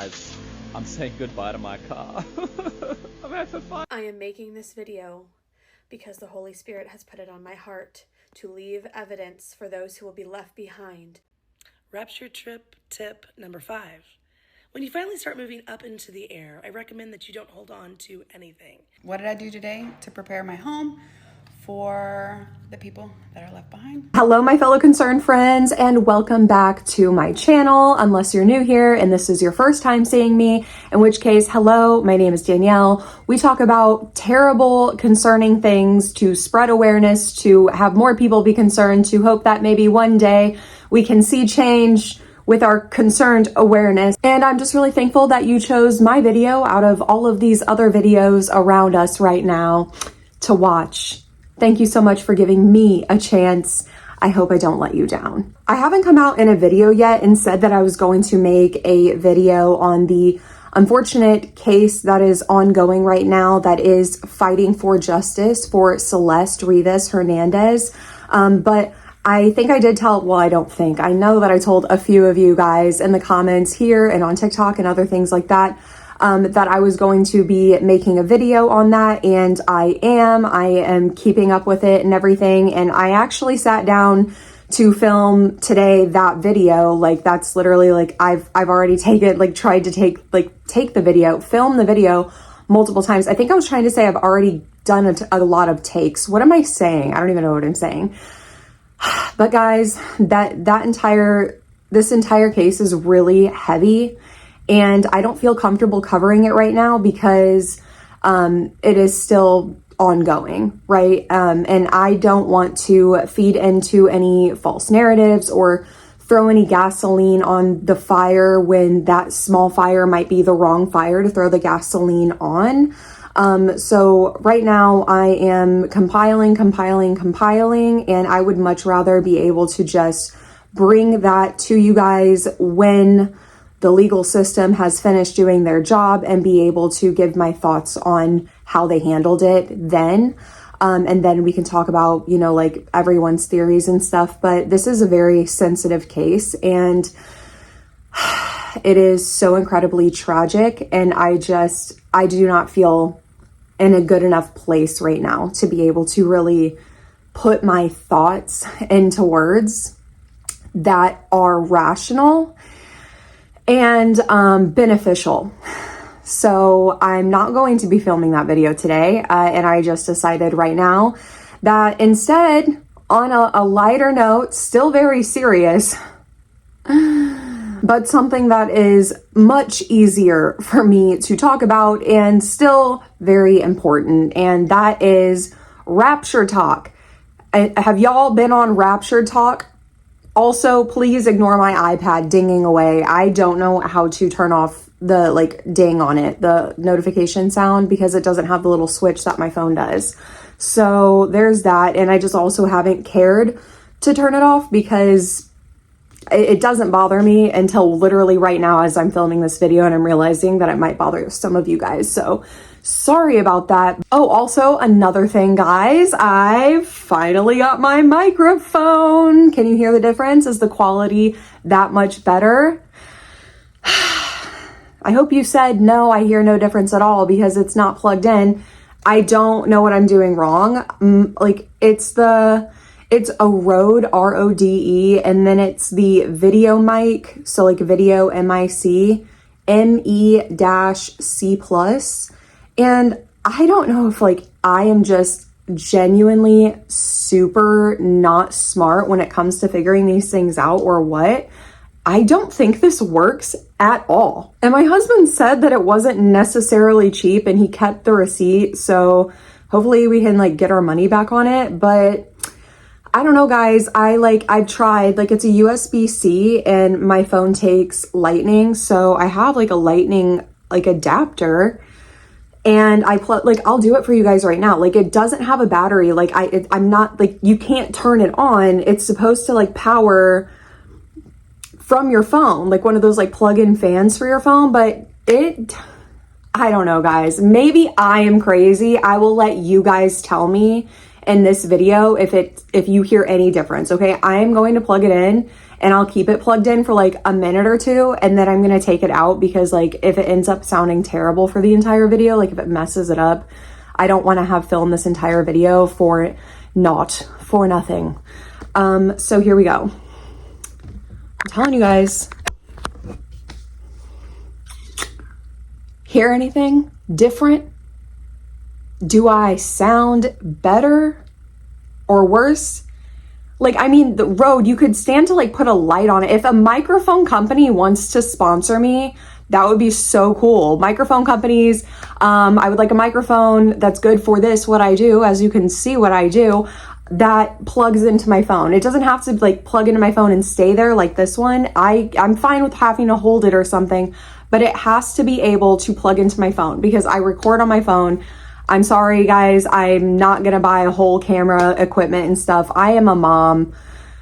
guys, I'm saying goodbye to my car. I'm having fun. I am making this video because the Holy Spirit has put it on my heart to leave evidence for those who will be left behind. Rapture trip tip number 5. When you finally start moving up into the air, I recommend that you don't hold on to anything. What did I do today to prepare my home for the people that are left behind? Hello, my fellow concerned friends, and welcome back to my channel, unless you're new here and this is your first time seeing me, in which case, hello, my name is Danielle. We talk about terrible, concerning things to spread awareness, to have more people be concerned, to hope that maybe one day we can see change with our concerned awareness. And I'm just really thankful that you chose my video out of all of these other videos around us right now to watch. Thank you so much for giving me a chance. I hope I don't let you down. I haven't come out in a video yet and said that I was going to make a video on the unfortunate case that is ongoing right now that is fighting for justice for Celeste Rivas Hernandez. But I think I did tell, well, I don't think, I know that I told a few of you guys in the comments here and on TikTok and other things like that, that I was going to be making a video on that, and I am keeping up with it and everything. And I actually sat down to film today that video. Like, that's literally like, I've already tried to take the video, film the video multiple times. I think I was trying to say I've already done a lot of takes. What am I saying? I don't even know what I'm saying. But guys, this entire case is really heavy, and I don't feel comfortable covering it right now because it is still ongoing, right? And I don't want to feed into any false narratives or throw any gasoline on the fire when that small fire might be the wrong fire to throw the gasoline on. So right now I am compiling, and I would much rather be able to just bring that to you guys when the legal system has finished doing their job and be able to give my thoughts on how they handled it then. And then we can talk about, you know, like everyone's theories and stuff, but this is a very sensitive case, and it is so incredibly tragic. And I do not feel in a good enough place right now to be able to really put my thoughts into words that are rational and beneficial. So I'm not going to be filming that video today. And I just decided right now that instead, on a lighter note, still very serious, but something that is much easier for me to talk about and still very important, and that is Rapture Talk. Have y'all been on Rapture Talk? Also, please ignore my iPad dinging away. I don't know how to turn off the ding on it, the notification sound, because it doesn't have the little switch that my phone does. So there's that, and I just also haven't cared to turn it off because it doesn't bother me until literally right now as I'm filming this video, and I'm realizing that it might bother some of you guys. So sorry about that. Oh, also another thing, guys, I finally got my microphone. Can you hear the difference? Is the quality that much better? I hope you said no, I hear no difference at all, because it's not plugged in. I don't know what I'm doing wrong. It's a Rode, R-O-D-E, and then it's the video mic, so like video M-I-C, M-E-C+. And I don't know if I am just genuinely super not smart when it comes to figuring these things out or what. I don't think this works at all. And my husband said that it wasn't necessarily cheap, and he kept the receipt, so hopefully we can get our money back on it. But I don't know, guys. I've tried, it's a USB-C and my phone takes lightning. So I have a lightning, adapter, and I I'll do it for you guys right now. It doesn't have a battery. I'm not, you can't turn it on. It's supposed to power from your phone, one of those plug-in fans for your phone, but I don't know, guys. Maybe I am crazy. I will let you guys tell me in this video if you hear any difference. Okay, I am going to plug it in and I'll keep it plugged in for like a minute or two, and then I'm gonna take it out because like if it ends up sounding terrible for the entire video, like if it messes it up, I don't want to have filmed this entire video for nothing. So here we go. I'm telling you guys. Hear anything different? Do I sound better or worse? Like, I mean, the road, you could stand to like put a light on it. If a microphone company wants to sponsor me, that would be so cool. Microphone companies, I would like a microphone that's good for this, what I do, as you can see what I do, that plugs into my phone. It doesn't have to like plug into my phone and stay there like this one. I'm fine with having to hold it or something, but it has to be able to plug into my phone because I record on my phone. I'm sorry guys, I'm not gonna buy a whole camera equipment and stuff. I am a mom.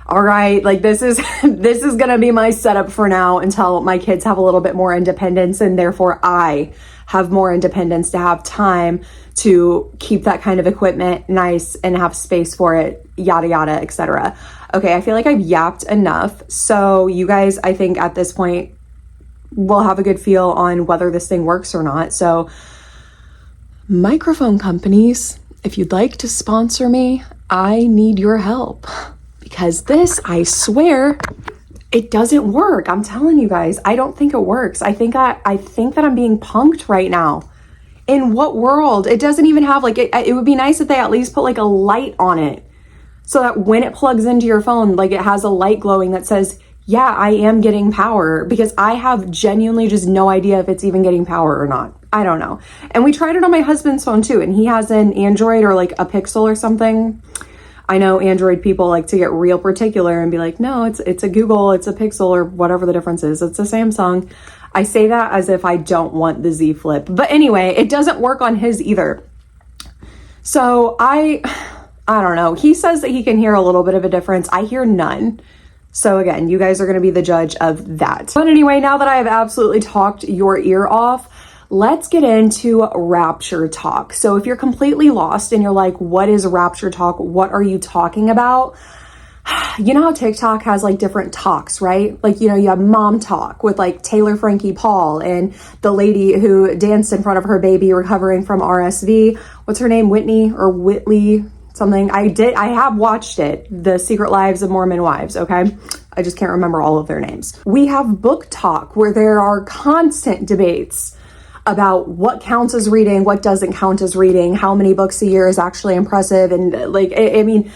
All right, like this is gonna be my setup for now until my kids have a little bit more independence, and therefore I have more independence to have time to keep that kind of equipment nice and have space for it, yada yada, etc. Okay, I feel like I've yapped enough. So you guys, I think at this point will have a good feel on whether this thing works or not. So microphone companies, if you'd like to sponsor me, I need your help because this, I swear, it doesn't work. I'm telling you guys, I don't think it works. I think that I'm being punked right now. In what world? It doesn't even have like, it would be nice if they at least put like a light on it so that when it plugs into your phone, like it has a light glowing that says, yeah, I am getting power, because I have genuinely just no idea if it's even getting power or not. I don't know. And we tried it on my husband's phone too, and he has an Android or like a Pixel or something. I know Android people like to get real particular and be like, no, it's a Google, it's a Pixel, or whatever the difference is. It's a Samsung. I say that as if I don't want the Z Flip. But anyway, it doesn't work on his either. So I don't know. He says that he can hear a little bit of a difference. I hear none. So again, you guys are going to be the judge of that. But anyway, now that I have absolutely talked your ear off, let's get into rapture talk. So if you're completely lost and you're like, what is rapture talk? What are you talking about? You know how TikTok has like different talks, right? Like, you know, you have mom talk with like Taylor Frankie Paul and the lady who danced in front of her baby recovering from RSV. What's her name? Whitney or Whitley something. I have watched it, The Secret Lives of Mormon Wives, okay? I just can't remember all of their names. We have book talk where there are constant debates about what counts as reading, what doesn't count as reading, how many books a year is actually impressive. And like, I mean,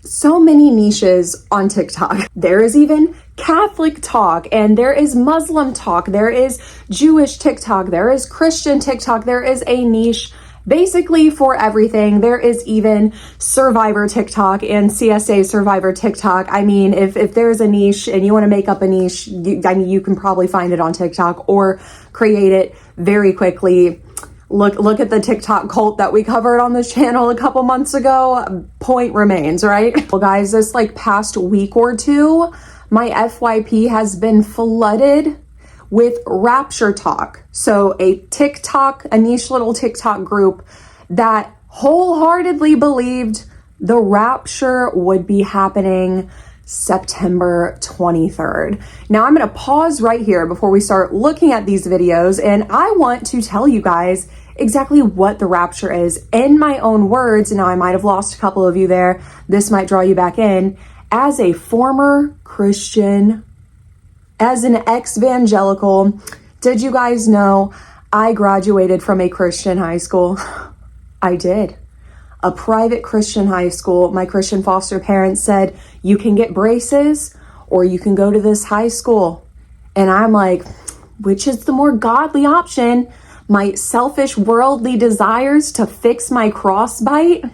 so many niches on TikTok. There is even Catholic talk, and there is Muslim talk, there is Jewish TikTok, there is Christian TikTok, there is a niche basically for everything. There is even Survivor TikTok and CSA Survivor TikTok. I mean, if there's a niche and you want to make up a niche, you can probably find it on TikTok or create it very quickly. Look at the TikTok cult that we covered on this channel a couple months ago. Point remains, right? Well, guys, this like past week or two, my FYP has been flooded with rapture talk. So a niche little TikTok group that wholeheartedly believed the rapture would be happening September 23rd. Now I'm going to pause right here before we start looking at these videos, and I want to tell you guys exactly what the rapture is in my own words. Now I might have lost a couple of you there. This might draw you back in. As a former Christian, as an ex-evangelical, did you guys know I graduated from a Christian high school? I did. A private Christian high school. My Christian foster parents said, you can get braces or you can go to this high school. And I'm like, which is the more godly option? My selfish worldly desires to fix my crossbite,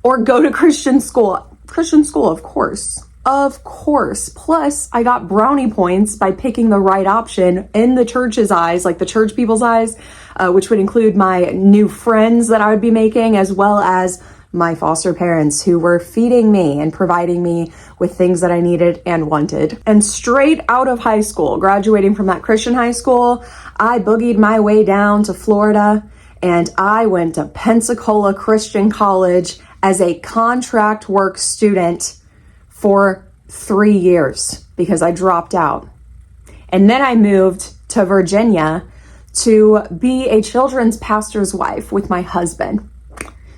or go to Christian school? Christian school, of course. Of course. Plus, I got brownie points by picking the right option in the church's eyes, like the church people's eyes, which would include my new friends that I would be making, as well as my foster parents who were feeding me and providing me with things that I needed and wanted. And straight out of high school, graduating from that Christian high school, I boogied my way down to Florida, and I went to Pensacola Christian College as a contract work student for 3 years because I dropped out. And then I moved to Virginia to be a children's pastor's wife with my husband.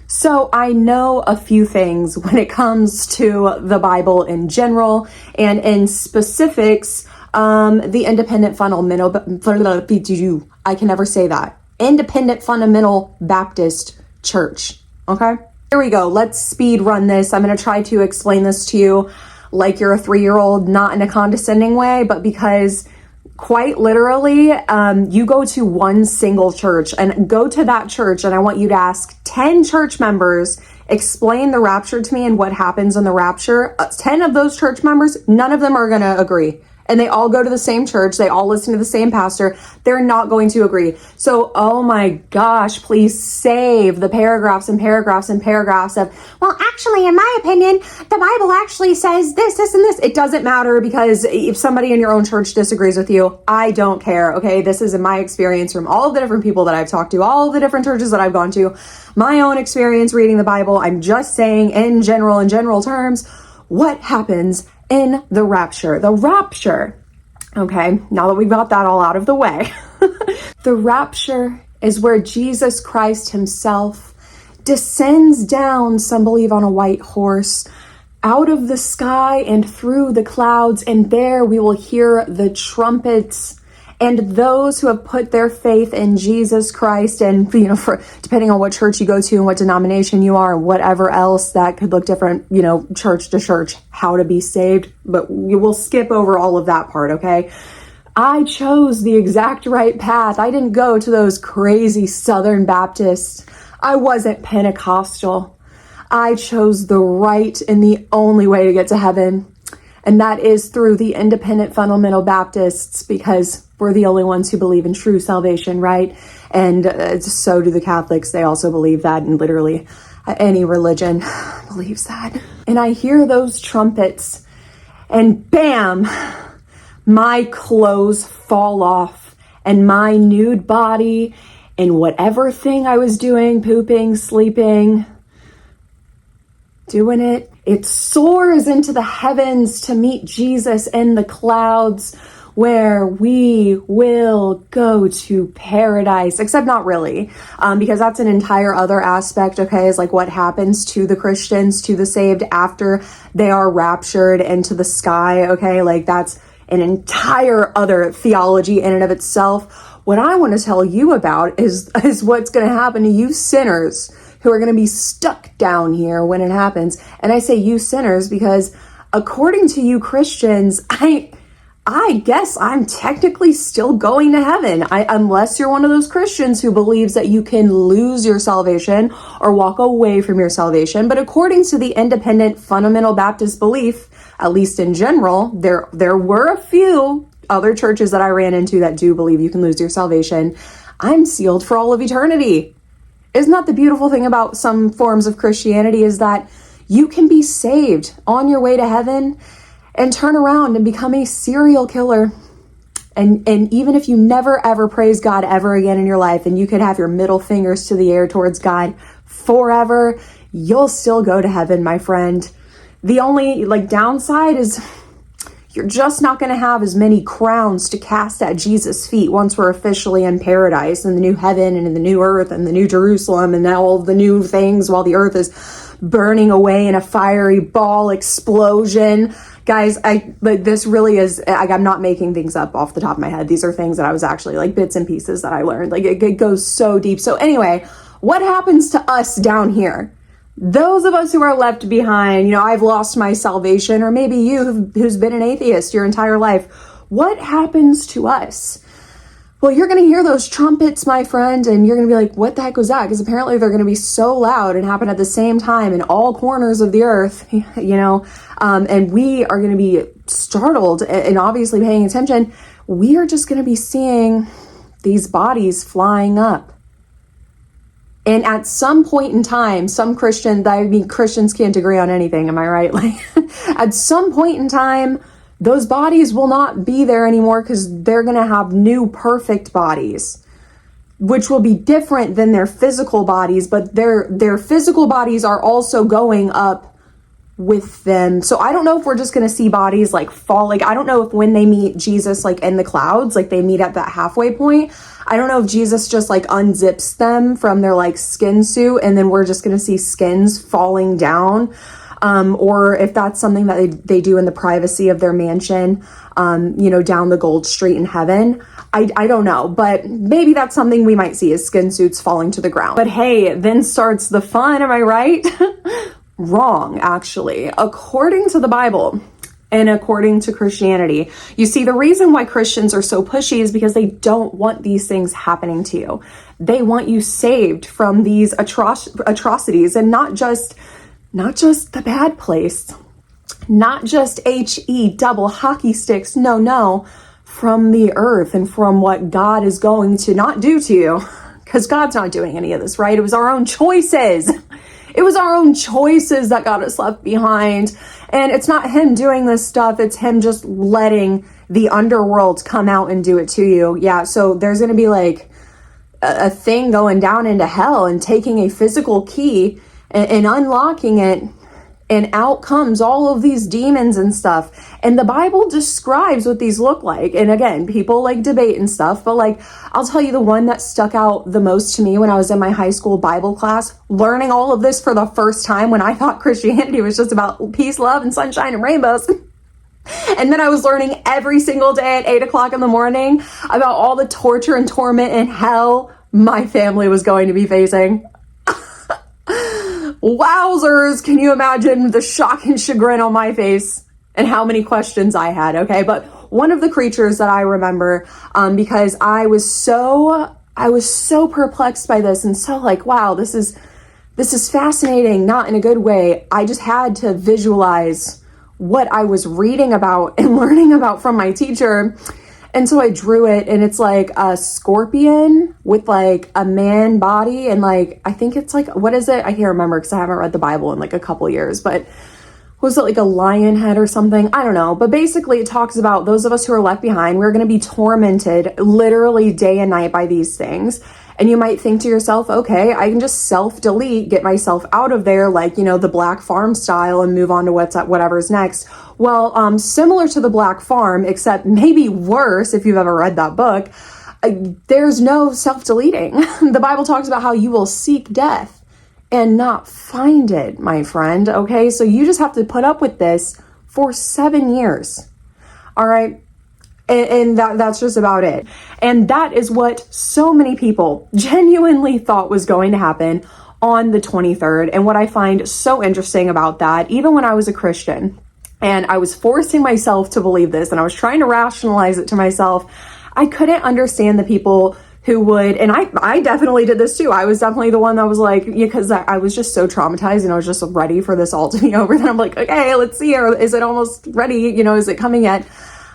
So I know a few things when it comes to the Bible in general, and in specifics, the independent fundamental, I can never say that, independent fundamental Baptist church. Okay, here we go. Let's speed run this. I'm going to try to explain this to you like you're a 3-year-old, not in a condescending way, but because quite literally, you go to one single church and go to that church, and I want you to ask 10 church members, explain the rapture to me and what happens in the rapture. 10 of those church members, none of them are going to agree. And they all go to the same church. They all listen to the same pastor. They're not going to agree. So, oh my gosh, please save the paragraphs and paragraphs and paragraphs of, well, actually, in my opinion, the Bible actually says this, this, and this. It doesn't matter, because if somebody in your own church disagrees with you, I don't care. Okay. This is in my experience from all of the different people that I've talked to, all of the different churches that I've gone to, my own experience reading the Bible. I'm just saying in general terms, what happens in the rapture. The rapture, okay, now that we've got that all out of the way, the rapture is where Jesus Christ himself descends down, some believe on a white horse, out of the sky and through the clouds, and there we will hear the trumpets. And those who have put their faith in Jesus Christ, and, for depending on what church you go to and what denomination you are, and whatever else that could look different, church to church, how to be saved. But we will skip over all of that part, okay? I chose the exact right path. I didn't go to those crazy Southern Baptists. I wasn't Pentecostal. I chose the right and the only way to get to heaven. And that is through the independent fundamental Baptists, because we're the only ones who believe in true salvation, right? And so do the Catholics. They also believe that, and literally any religion believes that. And I hear those trumpets, and bam, my clothes fall off, and my nude body and whatever thing I was doing, pooping, sleeping, doing it, it soars into the heavens to meet Jesus in the clouds, where we will go to paradise, except not really, because that's an entire other aspect, okay, is like what happens to the Christians, to the saved after they are raptured into the sky, okay, like that's an entire other theology in and of itself. What I want to tell you about is what's going to happen to you sinners who are going to be stuck down here when it happens. And I say you sinners because according to you Christians, I guess I'm technically still going to heaven, unless you're one of those Christians who believes that you can lose your salvation or walk away from your salvation. But according to the independent fundamental Baptist belief, at least in general, there were a few other churches that I ran into that do believe you can lose your salvation. I'm sealed for all of eternity. Isn't that the beautiful thing about some forms of Christianity, is that you can be saved on your way to heaven and turn around and become a serial killer. And even if you never ever praise God ever again in your life, and you could have your middle fingers to the air towards God forever, you'll still go to heaven, my friend. The only downside is you're just not going to have as many crowns to cast at Jesus' feet once we're officially in paradise, and the new heaven and in the new earth and the new Jerusalem and all the new things, while the earth is burning away in a fiery ball explosion. Guys, this really is, I'm not making things up off the top of my head. These are things that I was actually bits and pieces that I learned. It goes so deep. So anyway, what happens to us down here? Those of us who are left behind, I've lost my salvation, or maybe you who's been an atheist your entire life. What happens to us? Well, you're going to hear those trumpets, my friend, and you're going to be like, what the heck was that? Because apparently they're going to be so loud and happen at the same time in all corners of the earth, and we are going to be startled and obviously paying attention. We are just going to be seeing these bodies flying up. And at some point in time, Christians can't agree on anything, am I right? At some point in time, those bodies will not be there anymore, because they're going to have new perfect bodies, which will be different than their physical bodies, but their physical bodies are also going up with them. So I don't know if we're just going to see bodies like fall. Like, I don't know if when they meet Jesus, like in the clouds, like they meet at that halfway point. I don't know if Jesus just like unzips them from their like skin suit and then we're just going to see skins falling down. Or if that's something that they do in the privacy of their mansion, down the gold street in heaven. I don't know, but maybe that's something we might see, is skin suits falling to the ground. But hey, then starts the fun, am I right? Wrong, actually. According to the Bible and according to Christianity, you see, the reason why Christians are so pushy is because they don't want these things happening to you. They want you saved from these atrocities, and not just the bad place, not just HE double hockey sticks. No, from the earth and from what God is going to not do to you, because God's not doing any of this, right? It was our own choices. It was our own choices that got us left behind. And it's not him doing this stuff. It's him just letting the underworld come out and do it to you. Yeah. So there's going to be like a thing going down into hell and taking a physical key and unlocking it. And out comes all of these demons and stuff. And the Bible describes what these look like. And again, people like debate and stuff, but like, I'll tell you the one that stuck out the most to me when I was in my high school Bible class, learning all of this for the first time, when I thought Christianity was just about peace, love, and sunshine and rainbows. And then I was learning every single day at 8 o'clock in the morning about all the torture and torment and hell my family was going to be facing. Wowzers, can you imagine the shock and chagrin on my face and how many questions I had? Okay, but one of the creatures that I remember, because I was so perplexed by this and so like, wow, this is fascinating, not in a good way. I just had to visualize what I was reading about and learning about from my teacher. And so I drew it, and it's like a scorpion with like a man body, and like, I think it's like, what is it? I can't remember because I haven't read the Bible in like a couple years, but was it like a lion head or something? I don't know. But basically it talks about those of us who are left behind, we're going to be tormented literally day and night by these things. And you might think to yourself, okay, I can just self-delete, get myself out of there, like, the Black Farm style, and move on to whatever's next. Well, similar to the Black Farm, except maybe worse if you've ever read that book, there's no self-deleting. The Bible talks about how you will seek death and not find it, my friend, okay? So you just have to put up with this for 7 years, all right? And that's just about it. And that is what so many people genuinely thought was going to happen on the 23rd. And what I find so interesting about that, even when I was a Christian and I was forcing myself to believe this and I was trying to rationalize it to myself, I couldn't understand the people who would, and I definitely did this too. I was definitely the one that was like, because I was just so traumatized and I was just ready for this all to be over. Then I'm like, okay, let's see, or is it almost ready? Is it coming yet?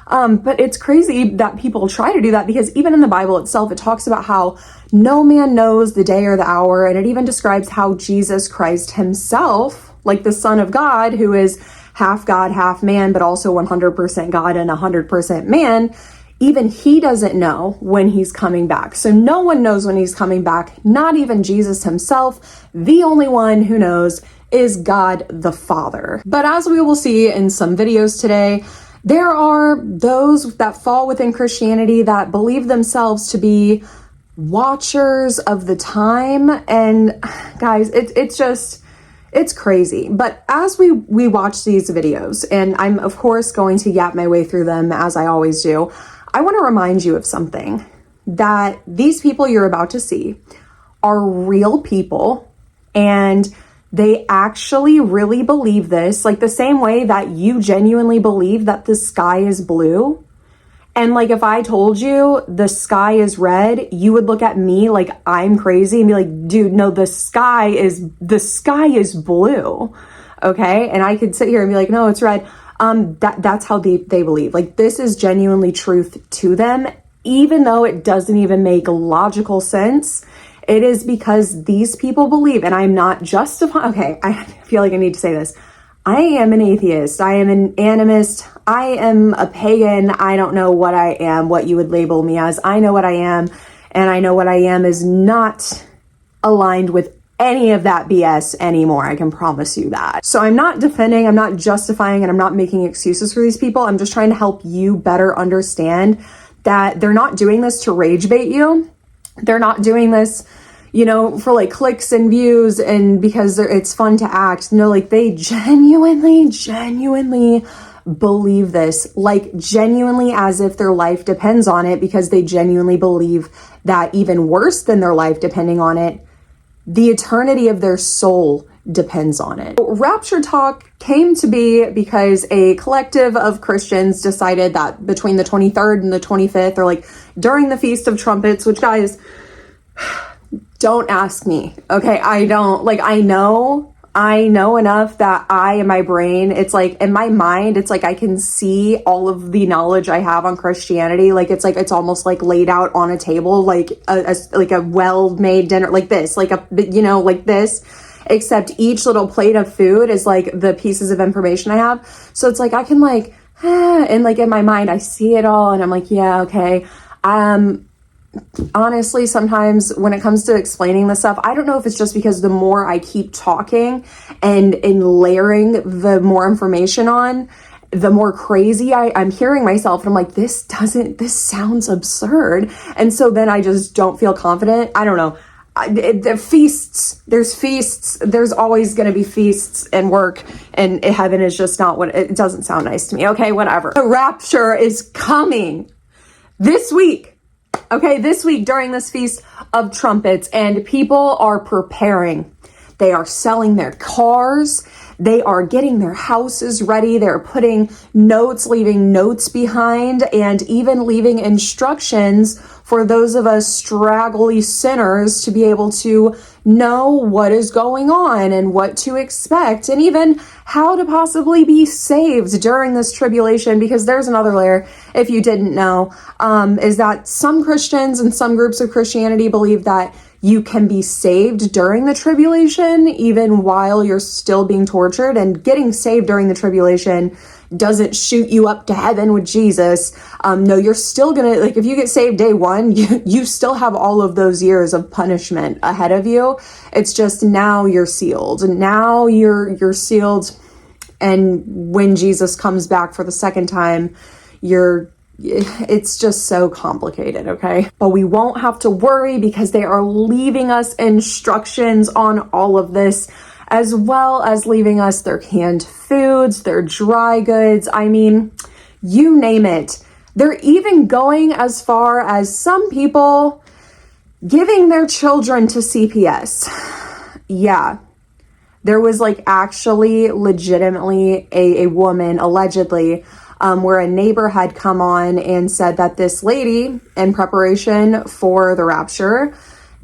But it's crazy that people try to do that, because even in the Bible itself, it talks about how no man knows the day or the hour. And it even describes how Jesus Christ himself, like the Son of God, who is half God, half man, but also 100% God and 100% man, even he doesn't know when he's coming back. So no one knows when he's coming back, not even Jesus himself. The only one who knows is God the Father. But as we will see in some videos today, there are those that fall within Christianity that believe themselves to be watchers of the time. And guys, it's crazy. But as we watch these videos, and I'm of course going to yap my way through them as I always do, I want to remind you of something, that these people you're about to see are real people, and they actually really believe this, like the same way that you genuinely believe that the sky is blue. And like, if I told you the sky is red, you would look at me like I'm crazy and be like, dude, no, the sky is blue. Okay. And I could sit here and be like, no, it's red. That's how they believe. Like, this is genuinely truth to them, even though it doesn't even make logical sense. It is because these people believe, and I'm not justifying. Okay, I feel like I need to say this. I am an atheist. I am an animist. I am a pagan. I don't know what I am, what you would label me as. I know what I am, and I know what I am is not aligned with any of that BS anymore. I can promise you that. So I'm not defending, I'm not justifying, and I'm not making excuses for these people. I'm just trying to help you better understand that they're not doing this to rage bait you. They're not doing this, you know, for like clicks and views and because it's fun to act. No, like they genuinely believe this, like genuinely as if their life depends on it, because they genuinely believe that even worse than their life depending on it, the eternity of their soul depends on it. Rapture Talk came to be because a collective of Christians decided that between the 23rd and the 25th, or like during the Feast of Trumpets, which guys, don't ask me, okay? I don't, like, I know enough that in my brain, it's like, in my mind, it's like I can see all of the knowledge I have on Christianity. Like, it's almost like laid out on a table, like a well-made dinner, like this, like like this, except each little plate of food is like the pieces of information I have. So it's like, I can like, and like in my mind, I see it all and I'm like, yeah, okay. Honestly, sometimes when it comes to explaining this stuff, I don't know if it's just because the more I keep talking and layering the more information on, the more crazy I'm hearing myself. And I'm like, this sounds absurd. And so then I just don't feel confident. I don't know. There's feasts, there's always going to be feasts and work, and heaven is just not what, it doesn't sound nice to me. Okay, whatever. The rapture is coming this week. Okay, this week during this Feast of Trumpets, and people are preparing. They are selling their cars. They are getting their houses ready. They're putting notes, leaving notes behind, and even leaving instructions for those of us straggly sinners to be able to know what is going on and what to expect, and even how to possibly be saved during this tribulation. Because there's another layer, if you didn't know, is that some Christians and some groups of Christianity believe that you can be saved during the tribulation, even while you're still being tortured. And getting saved during the tribulation doesn't shoot you up to heaven with Jesus. No, you're still gonna, like, if you get saved day one, you still have all of those years of punishment ahead of you. It's just now you're sealed. Now you're sealed. And when Jesus comes back for the second time, it's just so complicated, okay? But we won't have to worry because they are leaving us instructions on all of this, as well as leaving us their canned foods, their dry goods. I mean, you name it. They're even going as far as some people giving their children to CPS. Yeah. There was like actually legitimately a woman, allegedly, where a neighbor had come on and said that this lady, in preparation for the rapture,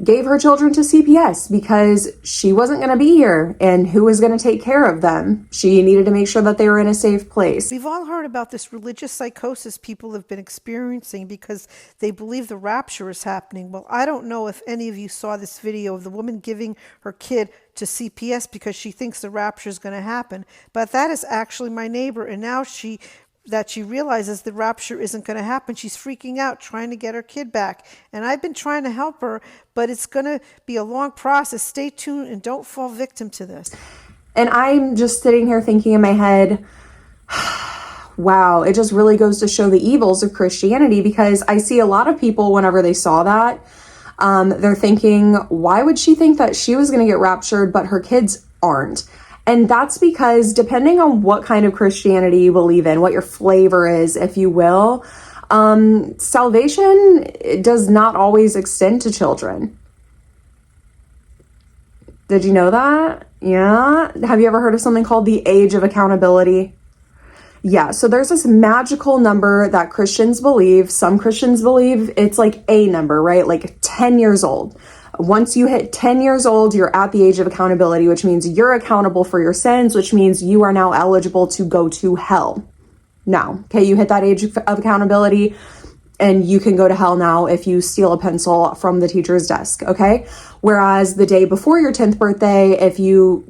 gave her children to CPS because she wasn't going to be here, and who was going to take care of them? She needed to make sure that they were in a safe place. We've all heard about this religious psychosis people have been experiencing because they believe the rapture is happening. Well, I don't know if any of you saw this video of the woman giving her kid to CPS because she thinks the rapture is going to happen. But that is actually my neighbor, and now she realizes the rapture isn't going to happen. She's freaking out, trying to get her kid back. And I've been trying to help her, but it's going to be a long process. Stay tuned and don't fall victim to this. And I'm just sitting here thinking in my head, wow, it just really goes to show the evils of Christianity, because I see a lot of people, whenever they saw that, they're thinking, why would she think that she was going to get raptured, but her kids aren't? And that's because depending on what kind of Christianity you believe in, what your flavor is, if you will, salvation does not always extend to children. Did you know that? Yeah. Have you ever heard of something called the age of accountability? Yeah. So there's this magical number that Christians believe. Some Christians believe it's like a number, right? Like 10 years old. Once you hit 10 years old, you're at the age of accountability, which means you're accountable for your sins, which means you are now eligible to go to hell. Now, okay, you hit that age of accountability and you can go to hell now if you steal a pencil from the teacher's desk, okay? Whereas the day before your 10th birthday, if you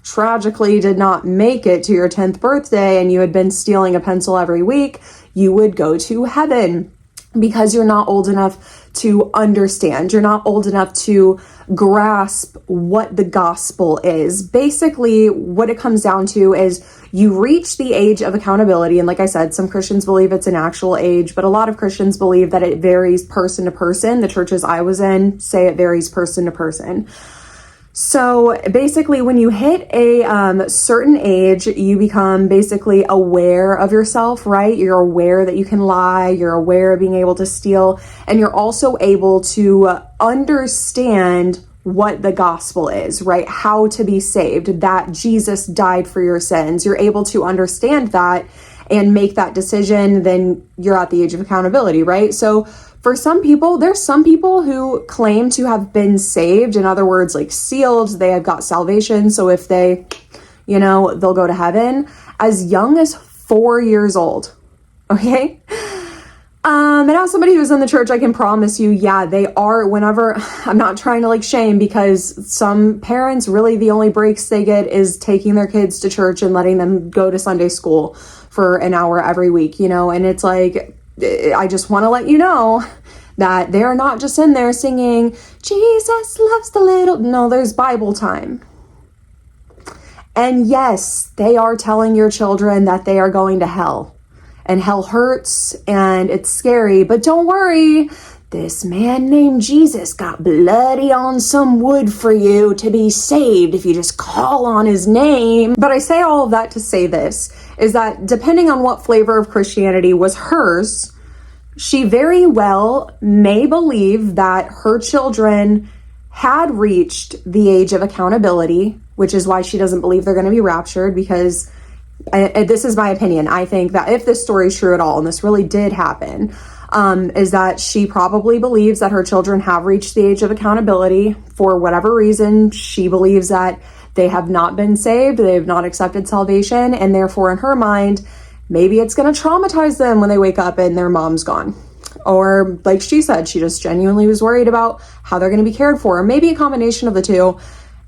tragically did not make it to your 10th birthday and you had been stealing a pencil every week, you would go to heaven. because you're not old enough to understand. You're not old enough to grasp what the gospel is. Basically, what it comes down to is you reach the age of accountability. And like I said, some Christians believe it's an actual age, but a lot of Christians believe that it varies person to person. The churches I was in say it varies person to person. So basically, when you hit a certain age, you become basically aware of yourself, right? You're aware that you can lie. You're aware of being able to steal. And you're also able to understand what the gospel is, right? How to be saved, that Jesus died for your sins. You're able to understand that and make that decision. Then you're at the age of accountability, right? So for some people, there's some people who claim to have been saved. In other words, like sealed, they have got salvation. So if they, they'll go to heaven as young as 4 years old. Okay. And as somebody who's in the church, I can promise you, yeah, they are. Whenever, I'm not trying to shame, because some parents really the only breaks they get is taking their kids to church and letting them go to Sunday school for an hour every week, and it's like, I just want to let you know that they're not just in there singing, Jesus loves the little. No, there's Bible time. And yes, they are telling your children that they are going to hell. And hell hurts and it's scary. But don't worry, this man named Jesus got bloody on some wood for you to be saved if you just call on his name. But I say all of that to say this, is that depending on what flavor of Christianity was hers, she very well may believe that her children had reached the age of accountability, which is why she doesn't believe they're going to be raptured, because this is my opinion. I think that if this story is true at all, and this really did happen, is that she probably believes that her children have reached the age of accountability. For whatever reason, she believes that they have not been saved, they have not accepted salvation, and therefore in her mind, maybe it's going to traumatize them when they wake up and their mom's gone. Or like she said, she just genuinely was worried about how they're going to be cared for. Or maybe a combination of the two,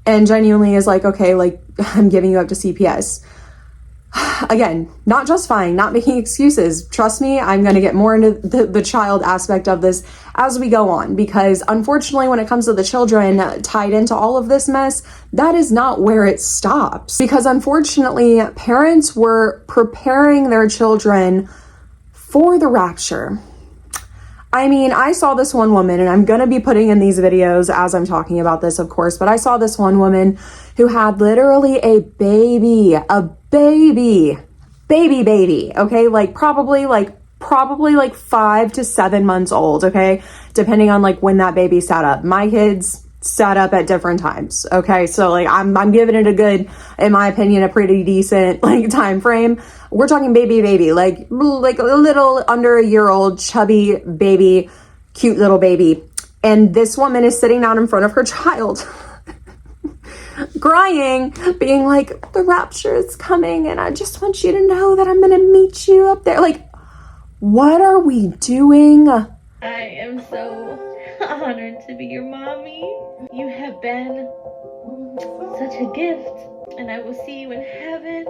and genuinely is like, okay, I'm giving you up to CPS. Again, not justifying, not making excuses. Trust me, I'm going to get more into the child aspect of this as we go on, because unfortunately, when it comes to the children tied into all of this mess, that is not where it stops. Because unfortunately, parents were preparing their children for the rapture. I mean, I saw this one woman, and I'm going to be putting in these videos as I'm talking about this, of course, but I saw this one woman who had literally a baby, okay? Probably 5 to 7 months old, okay? Depending on when that baby sat up. My kids sat up at different times, okay? So I'm giving it a good, in my opinion, a pretty decent time frame. We're talking baby, like a little under a year old, chubby baby, cute little baby. And this woman is sitting down in front of her child, crying, being like, the rapture is coming, and I just want you to know that I'm going to meet you up there. What are we doing? I am so honored to be your mommy. You have been such a gift, and I will see you in heaven.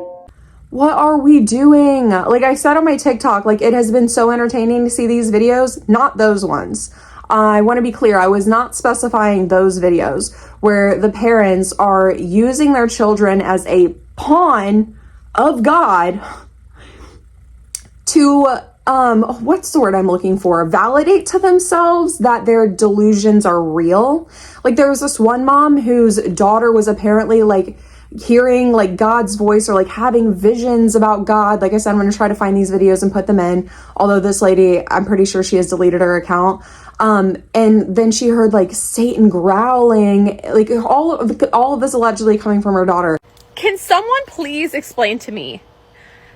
What are we doing? Like I said on my TikTok, it has been so entertaining to see these videos, not those ones. I want to be clear, I was not specifying those videos where the parents are using their children as a pawn of God to, what's the word I'm looking for? Validate to themselves that their delusions are real. There was this one mom whose daughter was apparently hearing God's voice, or having visions about God. Like I said, I'm going to try to find these videos and put them in. Although this lady, I'm pretty sure she has deleted her account. And then she heard Satan growling, all of this allegedly coming from her daughter. Can someone please explain to me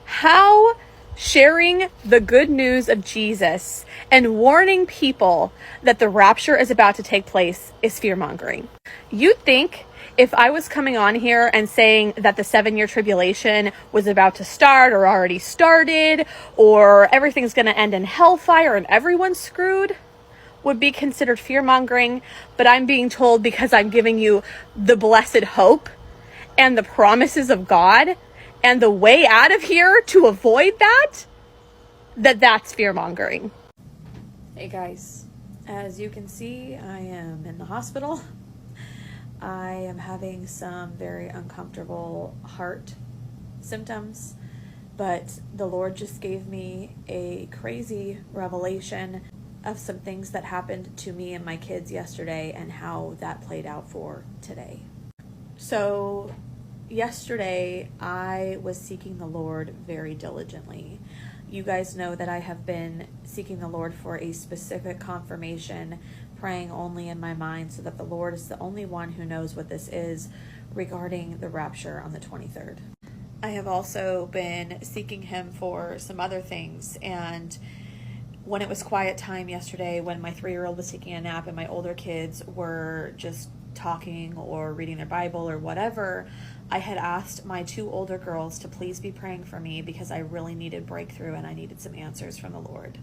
how sharing the good news of Jesus and warning people that the rapture is about to take place is fear-mongering? You'd think if I was coming on here and saying that the 7-year tribulation was about to start or already started, or everything's going to end in hellfire and everyone's screwed, would be considered fear-mongering. But I'm being told, because I'm giving you the blessed hope and the promises of God and the way out of here to avoid that, that's fear-mongering. Hey guys, as you can see, I am in the hospital. I am having some very uncomfortable heart symptoms, but the Lord just gave me a crazy revelation of some things that happened to me and my kids yesterday and how that played out for today. So yesterday I was seeking the Lord very diligently. You guys know that I have been seeking the Lord for a specific confirmation, praying only in my mind so that the Lord is the only one who knows what this is regarding the rapture on the 23rd. I have also been seeking him for some other things, and when it was quiet time yesterday, when my 3-year-old was taking a nap and my older kids were just talking or reading their Bible or whatever, I had asked my 2 older girls to please be praying for me because I really needed breakthrough and I needed some answers from the Lord.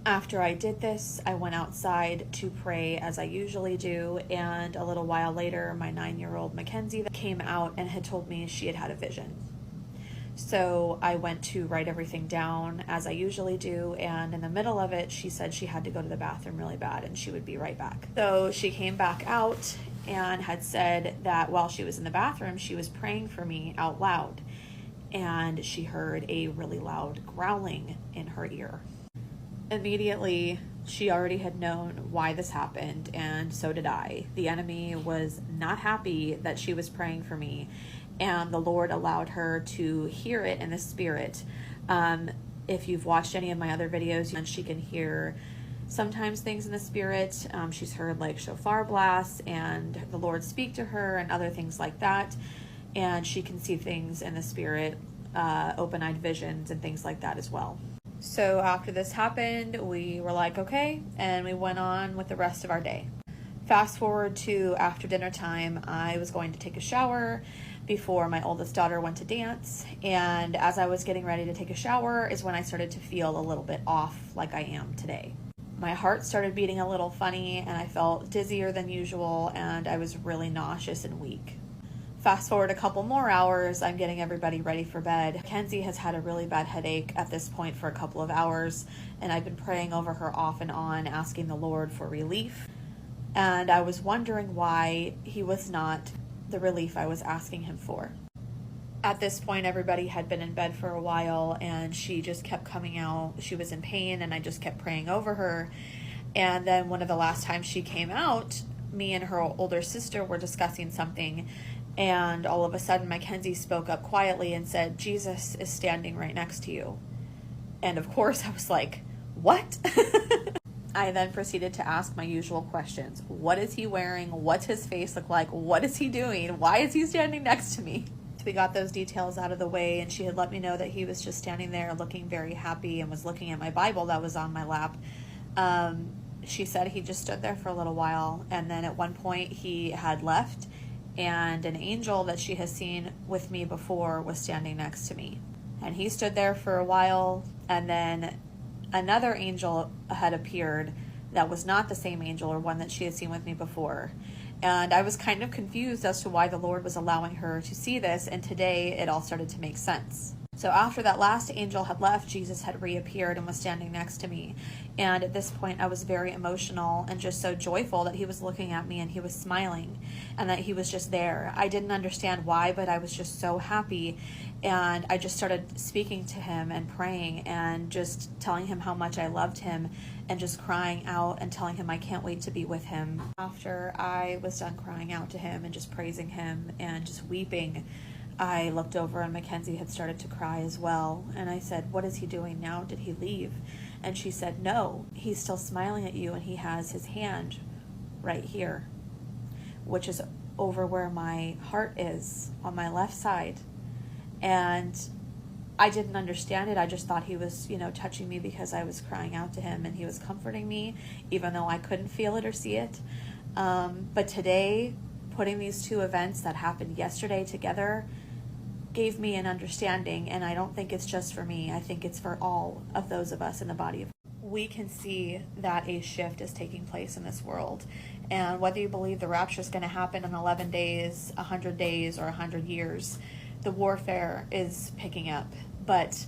After I did this, I went outside to pray as I usually do, and a little while later, my 9-year-old Mackenzie came out and had told me she had had a vision. So I went to write everything down as I usually do, and in the middle of it, she said she had to go to the bathroom really bad and she would be right back. So she came back out and had said that while she was in the bathroom, she was praying for me out loud, and she heard a really loud growling in her ear. Immediately, she already had known why this happened, and so did I. The enemy was not happy that she was praying for me, and the Lord allowed her to hear it in the spirit. If you've watched any of my other videos, she can hear sometimes things in the spirit. She's heard like shofar blasts and the Lord speak to her and other things like that. And she can see things in the spirit, open-eyed visions and things like that as well. So after this happened, we were like, okay, and we went on with the rest of our day. Fast forward to after dinner time, I was going to take a shower before my oldest daughter went to dance, and as I was getting ready to take a shower is when I started to feel a little bit off like I am today. My heart started beating a little funny and I felt dizzier than usual, and I was really nauseous and weak. Fast forward a couple more hours, I'm getting everybody ready for bed. Kenzie has had a really bad headache at this point for a couple of hours, and I've been praying over her off and on, asking the Lord for relief. And I was wondering why he was not the relief I was asking him for. At this point, everybody had been in bed for a while, and she just kept coming out. She was in pain, and I just kept praying over her. And then one of the last times she came out, me and her older sister were discussing something, and all of a sudden Mackenzie spoke up quietly and said, "Jesus is standing right next to you." And of course I was like, what? I then proceeded to ask my usual questions. What is he wearing? What's his face look like? What is he doing? Why is he standing next to me? We got those details out of the way, and she had let me know that he was just standing there looking very happy and was looking at my Bible that was on my lap. She said he just stood there for a little while, and then at one point he had left, and an angel that she has seen with me before was standing next to me. And he stood there for a while, and then another angel had appeared that was not the same angel or one that she had seen with me before. And I was kind of confused as to why the Lord was allowing her to see this, and today it all started to make sense. So after that last angel had left, Jesus had reappeared and was standing next to me. And at this point, I was very emotional and just so joyful that he was looking at me and he was smiling and that he was just there. I didn't understand why, but I was just so happy. And I just started speaking to him and praying and just telling him how much I loved him and just crying out and telling him I can't wait to be with him. After I was done crying out to him and just praising him and just weeping, I looked over and Mackenzie had started to cry as well. And I said, "What is he doing now? Did he leave?" And she said, "No, he's still smiling at you and he has his hand right here, which is over where my heart is on my left side." And I didn't understand it. I just thought he was, touching me because I was crying out to him and he was comforting me, even though I couldn't feel it or see it. But today, putting these two events that happened yesterday together gave me an understanding, and I don't think it's just for me. I think it's for all of those of us in the body of Christ. We can see that a shift is taking place in this world, and whether you believe the rapture is going to happen in 11 days, 100 days, or 100 years, the warfare is picking up. But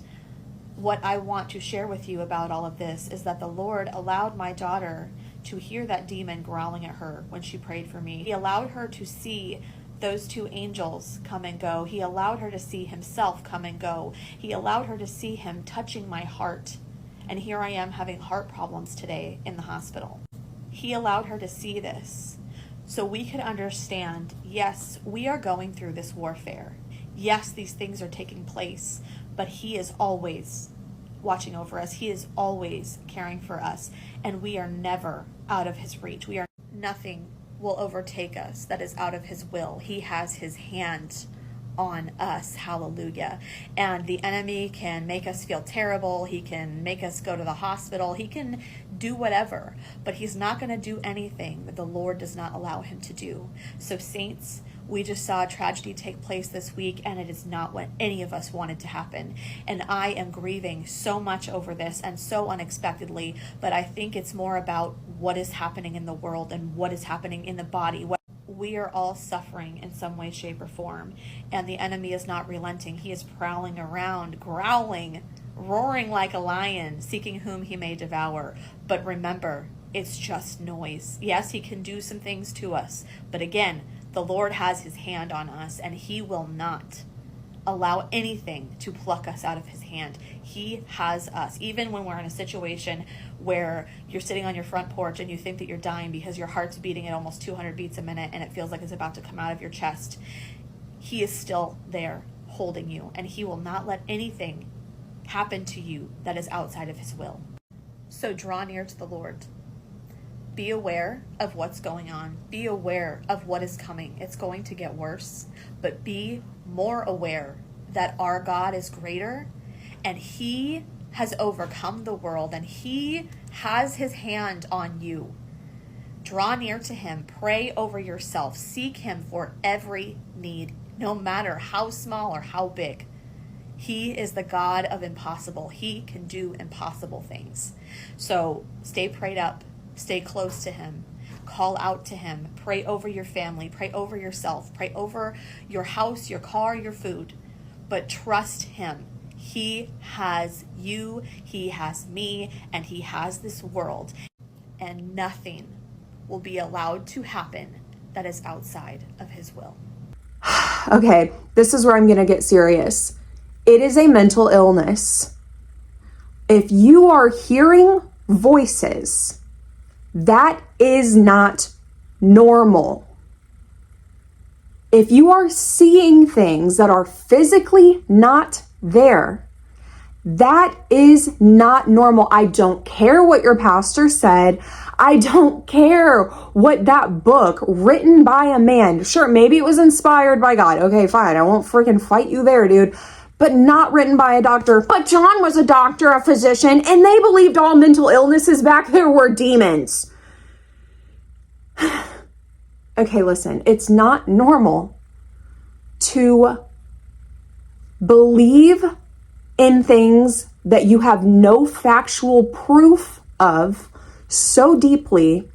what I want to share with you about all of this is that the Lord allowed my daughter to hear that demon growling at her when she prayed for me. He allowed her to see those two angels come and go. He allowed her to see himself come and go. He allowed her to see him touching my heart. And here I am having heart problems today in the hospital. He allowed her to see this so we could understand, yes, we are going through this warfare. Yes, these things are taking place, but he is always watching over us. He is always caring for us, and we are never out of his reach. Nothing will overtake us that is out of his will. He has his hand on us. Hallelujah. And the enemy can make us feel terrible. He can make us go to the hospital. He can do whatever, but he's not going to do anything that the Lord does not allow him to do. So saints, we just saw a tragedy take place this week, and it is not what any of us wanted to happen. And I am grieving so much over this, and so unexpectedly, but I think it's more about what is happening in the world and what is happening in the body. We are all suffering in some way, shape, or form, and the enemy is not relenting. He is prowling around, growling, roaring like a lion, seeking whom he may devour. But remember, it's just noise. Yes, he can do some things to us, but again, the Lord has his hand on us, and he will not allow anything to pluck us out of his hand. He has us. Even when we're in a situation where you're sitting on your front porch and you think that you're dying because your heart's beating at almost 200 beats a minute and it feels like it's about to come out of your chest, he is still there holding you, and he will not let anything happen to you that is outside of his will. So draw near to the Lord. Be aware of what's going on. Be aware of what is coming. It's going to get worse, but be more aware that our God is greater, and he has overcome the world, and he has his hand on you. Draw near to him. Pray over yourself. Seek him for every need, no matter how small or how big. He is the God of impossible. He can do impossible things. So stay prayed up. Stay close to him. Call out to him. Pray over your family. Pray over yourself. Pray over your house, your car, your food. But trust him. He has you. He has me. And he has this world. And nothing will be allowed to happen that is outside of his will. Okay, this is where I'm going to get serious. It is a mental illness. If you are hearing voices, that is not normal. If you are seeing things that are physically not there, that is not normal. I don't care what your pastor said. I don't care what that book written by a man, sure, maybe it was inspired by God. Okay, fine. I won't freaking fight you there, dude. But not written by a doctor. But John was a doctor, a physician, and they believed all mental illnesses back there were demons. Okay, listen, it's not normal to believe in things that you have no factual proof of so deeply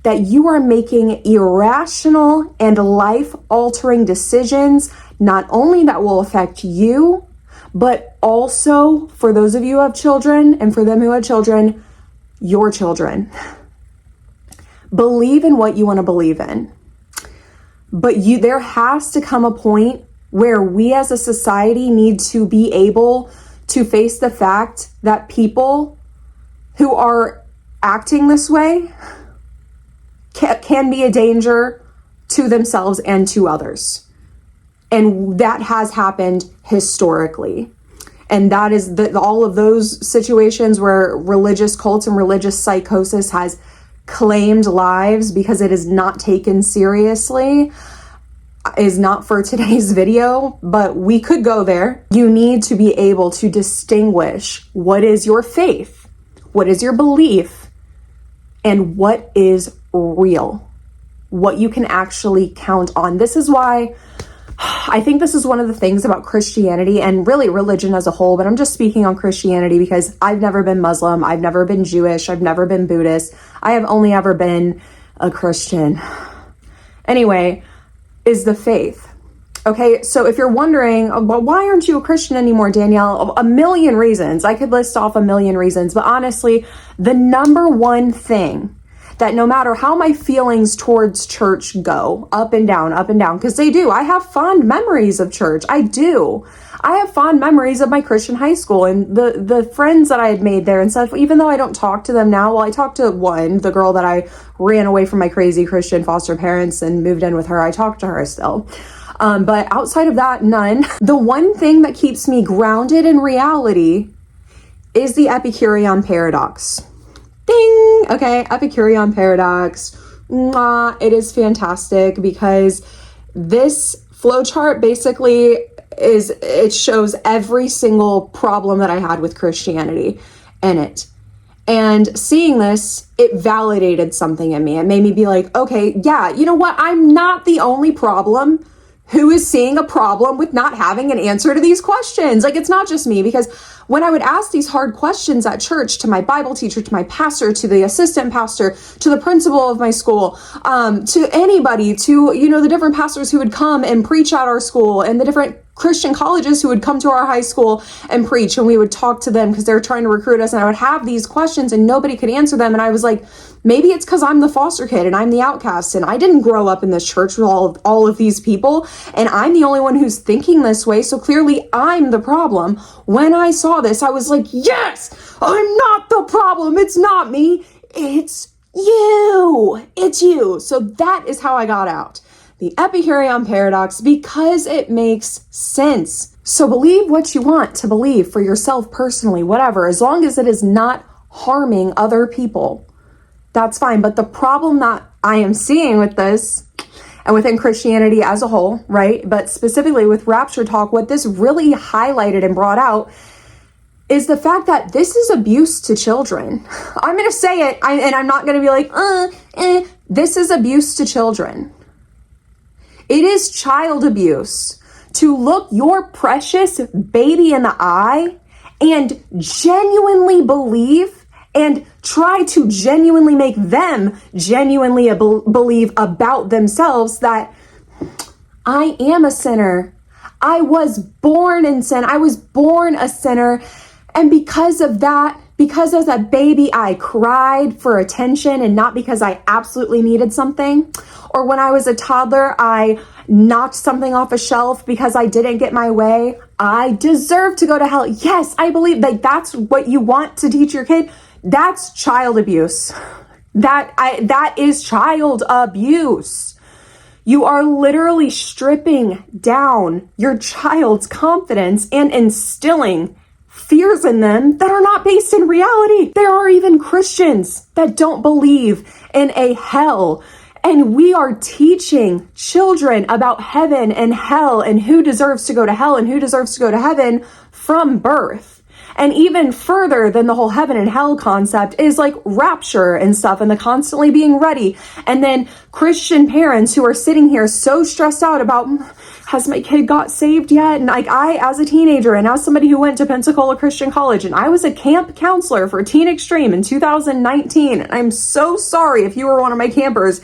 that you are making irrational and life-altering decisions, not only that will affect you, but also for those of you who have children, and for them who have children, your children. Believe in what you want to believe in. But there has to come a point where we as a society need to be able to face the fact that people who are acting this way can be a danger to themselves and to others. And that has happened historically. And that is all of those situations where religious cults and religious psychosis has claimed lives because it is not taken seriously is not for today's video, but we could go there. You need to be able to distinguish what is your faith, what is your belief, and what is real, what you can actually count on. This is why I think this is one of the things about Christianity and really religion as a whole, but I'm just speaking on Christianity because I've never been Muslim, I've never been Jewish, I've never been Buddhist, I have only ever been a Christian. Anyway, is the faith. Okay, so if you're wondering, well, why aren't you a Christian anymore, Danielle? A million reasons. I could list off a million reasons, but honestly, the number one thing that no matter how my feelings towards church go, up and down, because they do. I have fond memories of church. I do. I have fond memories of my Christian high school and the friends that I had made there and stuff, even though I don't talk to them now. Well, I talked to one, the girl that I ran away from my crazy Christian foster parents and moved in with her. I talk to her still. But outside of that, none. The one thing that keeps me grounded in reality is the Epicurean paradox. Ding! Okay, Epicurean paradox. Mwah, it is fantastic because this flowchart basically it shows every single problem that I had with Christianity in it. And seeing this, it validated something in me. It made me be like, okay, yeah, you know what? I'm not the only problem who is seeing a problem with not having an answer to these questions. Like, it's not just me, because when I would ask these hard questions at church to my Bible teacher, to my pastor, to the assistant pastor, to the principal of my school, to anybody, to, the different pastors who would come and preach at our school and the different Christian colleges who would come to our high school and preach, and we would talk to them because they were trying to recruit us, and I would have these questions and nobody could answer them. And I was like, maybe it's because I'm the foster kid and I'm the outcast and I didn't grow up in this church with all of these people, and I'm the only one who's thinking this way, so clearly I'm the problem. When I saw this, I was like, yes, I'm not the problem. It's not me. It's you. It's you. So that is how I got out. The Epicurean paradox, because it makes sense. So believe what you want to believe for yourself personally, whatever, as long as it is not harming other people, that's fine. But the problem that I am seeing with this, and within Christianity as a whole, right, but specifically with Rapture Talk, what this really highlighted and brought out is the fact that this is abuse to children. I'm going to say it, and I'm not going to be like, this is abuse to children. It is child abuse to look your precious baby in the eye and genuinely believe and try to genuinely make them genuinely believe about themselves that I am a sinner. I was born in sin. I was born a sinner. And because of that, because as a baby, I cried for attention and not because I absolutely needed something. Or when I was a toddler, I knocked something off a shelf because I didn't get my way. I deserve to go to hell. Yes, I believe that that's what you want to teach your kid. That's child abuse. That is child abuse. You are literally stripping down your child's confidence and instilling fears in them that are not based in reality. There are even Christians that don't believe in a hell. And we are teaching children about heaven and hell and who deserves to go to hell and who deserves to go to heaven from birth. And even further than the whole heaven and hell concept is like rapture and stuff and the constantly being ready. And then Christian parents who are sitting here so stressed out about, has my kid got saved yet? And like I, as a teenager and as somebody who went to Pensacola Christian College, and I was a camp counselor for Teen Extreme in 2019. And I'm so sorry if you were one of my campers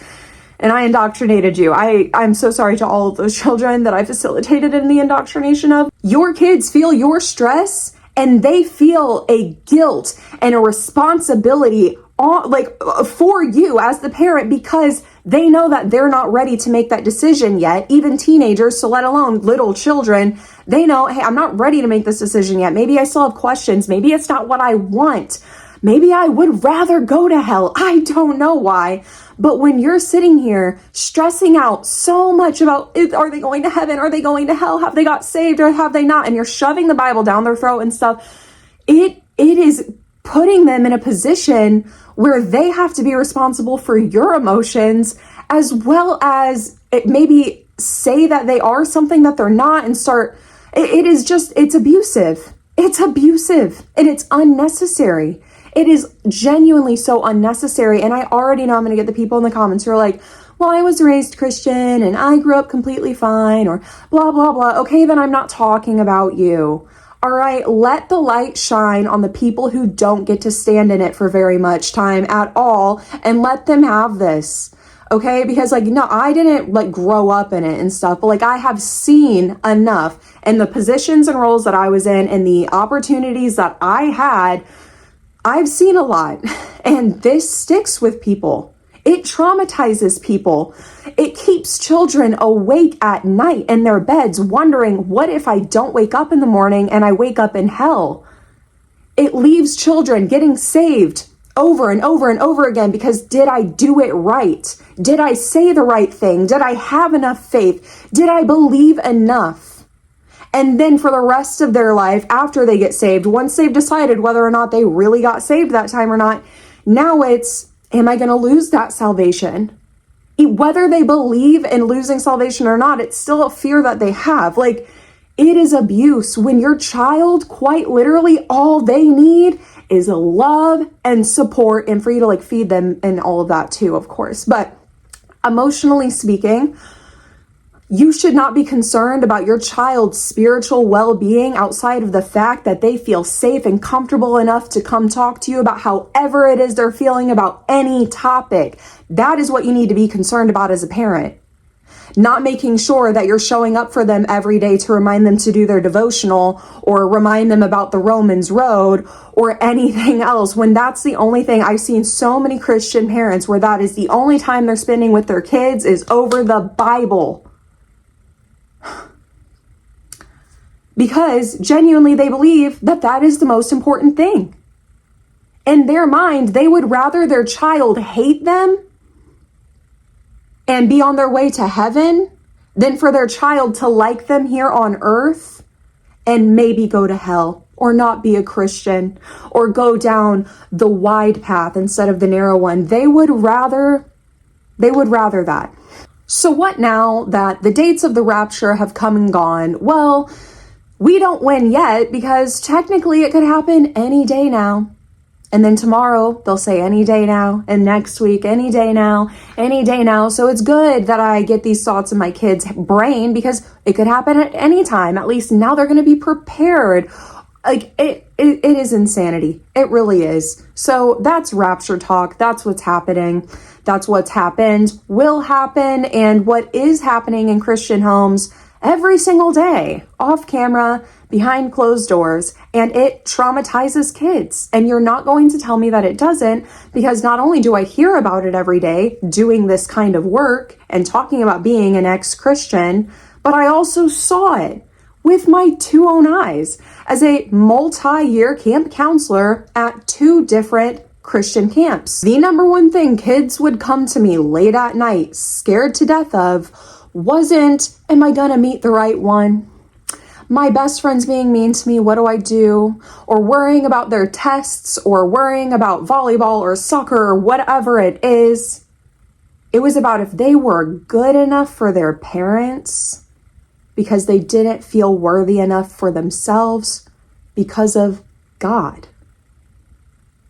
and I indoctrinated you. I'm so sorry to all of those children that I facilitated in the indoctrination of. Your kids feel your stress and they feel a guilt and a responsibility for you as the parent because they know that they're not ready to make that decision yet. Even teenagers, so let alone little children, they know, hey, I'm not ready to make this decision yet. Maybe I still have questions. Maybe it's not what I want. Maybe I would rather go to hell. I don't know why. But when you're sitting here stressing out so much about, are they going to heaven? Are they going to hell? Have they got saved or have they not? And you're shoving the Bible down their throat and stuff. It is putting them in a position where they have to be responsible for your emotions as well as maybe say that they are something that they're not and start. It's abusive. It's abusive and it's unnecessary. It is genuinely so unnecessary. And I already know I'm going to get the people in the comments who are like, well, I was raised Christian and I grew up completely fine or blah, blah, blah. Okay, then I'm not talking about you. All right, let the light shine on the people who don't get to stand in it for very much time at all and let them have this. okay? Because like, no, I didn't like grow up in it and stuff, but like I have seen enough, and the positions and roles that I was in and the opportunities that I had, I've seen a lot, and this sticks with people. It traumatizes people. It keeps children awake at night in their beds wondering, what if I don't wake up in the morning and I wake up in hell? It leaves children getting saved over and over and over again because did I do it right? Did I say the right thing? Did I have enough faith? Did I believe enough? And then for the rest of their life, after they get saved, once they've decided whether or not they really got saved that time or not, now it's, am I going to lose that salvation? Whether they believe in losing salvation or not, it's still a fear that they have. Like, it is abuse when your child, quite literally, all they need is love and support, and for you to like feed them and all of that too, of course. But emotionally speaking, you should not be concerned about your child's spiritual well-being outside of the fact that they feel safe and comfortable enough to come talk to you about however it is they're feeling about any topic. That is what you need to be concerned about as a parent. Not making sure that you're showing up for them every day to remind them to do their devotional or remind them about the Romans road or anything else, when that's the only thing. I've seen so many Christian parents where that is the only time they're spending with their kids is over the Bible. Because genuinely they believe that that is the most important thing. In their mind, they would rather their child hate them and be on their way to heaven than for their child to like them here on earth and maybe go to hell or not be a Christian or go down the wide path instead of the narrow one. They would rather that. So what now that the dates of the rapture have come and gone? Well, we don't win yet because technically it could happen any day now. And then tomorrow they'll say any day now, and next week any day now, any day now. So it's good that I get these thoughts in my kids' brain because it could happen at any time. At least now they're going to be prepared. Like it is insanity. It really is. So that's rapture talk. That's what's happening. That's what's happened, will happen, and what is happening in Christian homes every single day, off camera, behind closed doors, and it traumatizes kids. And you're not going to tell me that it doesn't, because not only do I hear about it every day doing this kind of work and talking about being an ex-Christian, but I also saw it with my two own eyes as a multi-year camp counselor at 2 different Christian camps. The number one thing kids would come to me late at night, scared to death of, wasn't, am I gonna meet the right one? My best friend's being mean to me, what do I do? Or worrying about their tests, or worrying about volleyball or soccer or whatever it is. It was about if they were good enough for their parents because they didn't feel worthy enough for themselves because of God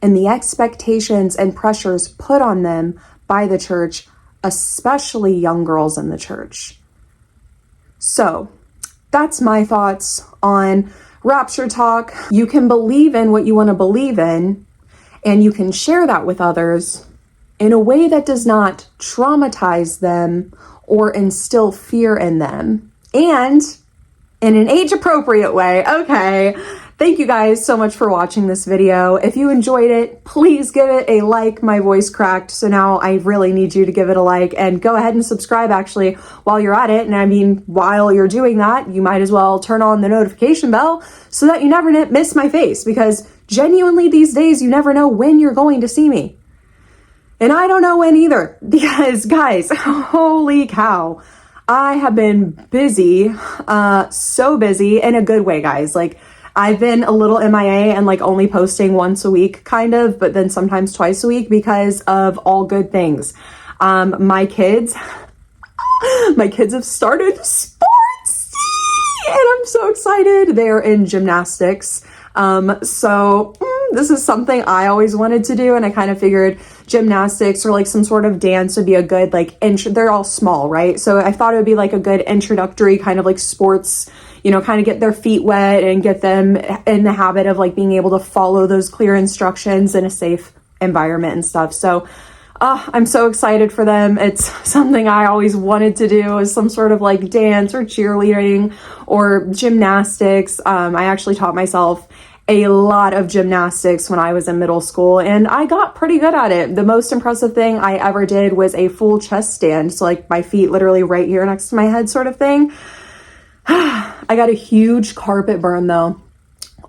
and the expectations and pressures put on them by the church, especially young girls in the church. So that's my thoughts on rapture talk. You can believe in what you want to believe in, and you can share that with others in a way that does not traumatize them or instill fear in them, and in an age-appropriate way. Okay. Thank you guys so much for watching this video. If you enjoyed it, please give it a like. My voice cracked, so now I really need you to give it a like, and go ahead and subscribe actually while you're at it. And I mean, while you're doing that, you might as well turn on the notification bell so that you never miss my face, because genuinely these days you never know when you're going to see me. And I don't know when either, because guys, holy cow, I have been busy, so busy in a good way, guys. Like, I've been a little MIA and like only posting once a week kind of, but then sometimes twice a week because of all good things. My kids have started sports and I'm so excited. They're in gymnastics. This is something I always wanted to do, and I kind of figured gymnastics or like some sort of dance would be a good like they're all small, right? So I thought it would be like a good introductory kind of like sports, you know, kind of get their feet wet and get them in the habit of like being able to follow those clear instructions in a safe environment and stuff. So I'm so excited for them. It's something I always wanted to do, is some sort of like dance or cheerleading or gymnastics. I actually taught myself a lot of gymnastics when I was in middle school, and I got pretty good at it. The most impressive thing I ever did was a full chest stand. So like my feet literally right here next to my head sort of thing. I got a huge carpet burn though,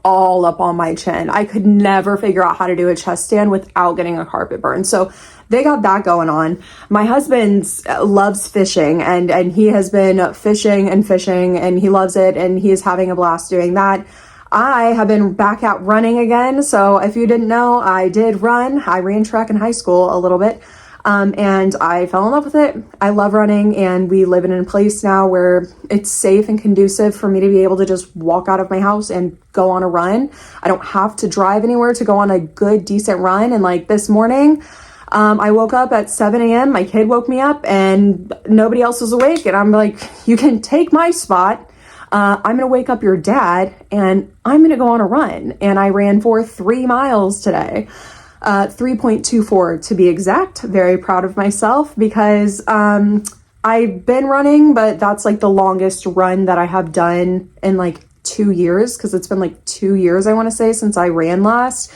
all up on my chin. I could never figure out how to do a chest stand without getting a carpet burn. So they got that going on. My husband loves fishing, and he has been fishing and he loves it, and he is having a blast doing that. I have been back out running again. So if you didn't know, I did run. I ran track in high school a little bit. And I fell in love with it. I love running, and we live in a place now where it's safe and conducive for me to be able to just walk out of my house and go on a run. I don't have to drive anywhere to go on a good, decent run. And like this morning, I woke up at 7 a.m. My kid woke me up and nobody else was awake. And I'm like, you can take my spot. I'm going to wake up your dad and I'm going to go on a run. And I ran for 3 miles today. 3.24 to be exact. Very proud of myself because I've been running, but that's like the longest run that I have done in like 2 years, because it's been like 2 years, I want to say, since I ran last.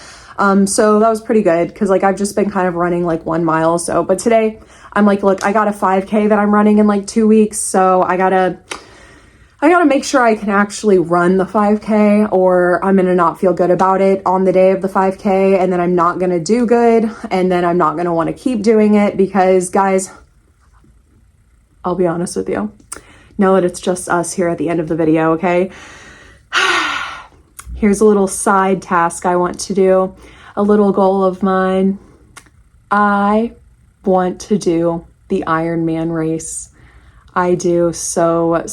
So that was pretty good because like I've just been kind of running like 1 mile or so. But today I'm like, look, I got a 5K that I'm running in like 2 weeks. So I gotta make sure I can actually run the 5K, or I'm going to not feel good about it on the day of the 5K, and then I'm not going to do good, and then I'm not going to want to keep doing it because, guys, I'll be honest with you. Know that it's just us here at the end of the video, okay? Here's a little side task I want to do, a little goal of mine. I want to do the Ironman race. I do so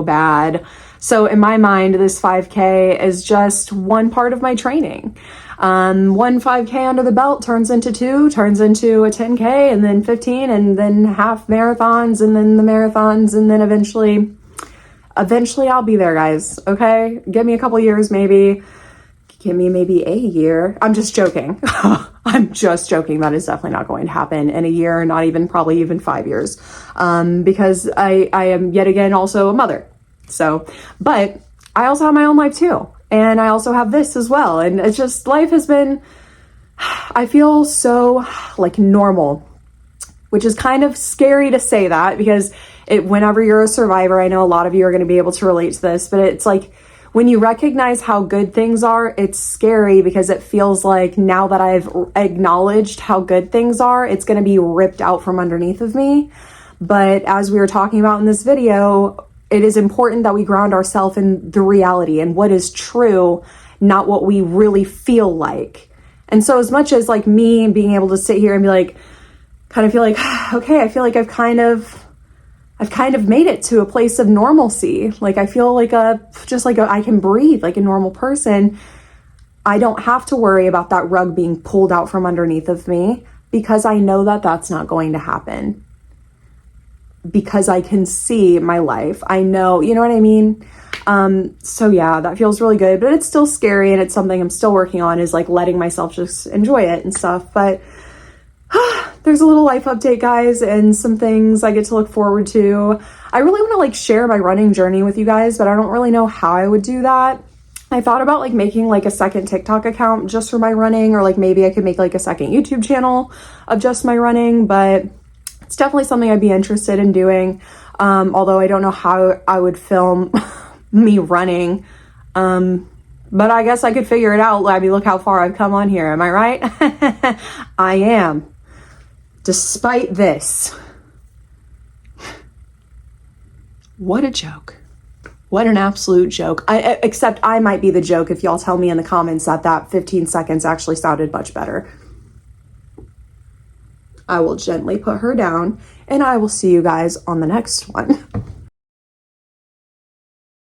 bad. So in my mind, this 5K is just one part of my training. One 5K under the belt turns into 2, turns into a 10K, and then 15, and then half marathons, and then the marathons, and then eventually I'll be there, guys. Okay? Give me a couple years, maybe. Give me maybe a year. I'm just joking. I'm just joking. That is definitely not going to happen in a year, not even probably even 5 years. Because I am yet again also a mother. So, but I also have my own life too. And I also have this as well. And it's just, life has been, I feel so like normal, which is kind of scary to say that because whenever you're a survivor, I know a lot of you are going to be able to relate to this, but it's like, when you recognize how good things are, it's scary because it feels like now that I've acknowledged how good things are, it's going to be ripped out from underneath of me. But as we were talking about in this video, it is important that we ground ourselves in the reality and what is true, not what we really feel like. And so as much as like me being able to sit here and be like, kind of feel like, okay, I feel like I've kind of made it to a place of normalcy. Like I feel like I can breathe like a normal person. I don't have to worry about that rug being pulled out from underneath of me because I know that that's not going to happen. Because I can see my life. I know, you know what I mean? So yeah, that feels really good, but it's still scary, and it's something I'm still working on, is like letting myself just enjoy it and stuff. But there's a little life update, guys, and some things I get to look forward to. I really want to like share my running journey with you guys, but I don't really know how I would do that. I thought about like making like a second TikTok account just for my running, or like maybe I could make like a second YouTube channel of just my running, but it's definitely something I'd be interested in doing. Although I don't know how I would film me running. But I guess I could figure it out. I mean, look how far I've come on here. Am I right? I am. Despite this. What a joke. What an absolute joke. Except I might be the joke if y'all tell me in the comments that 15 seconds actually sounded much better. I will gently put her down, and I will see you guys on the next one.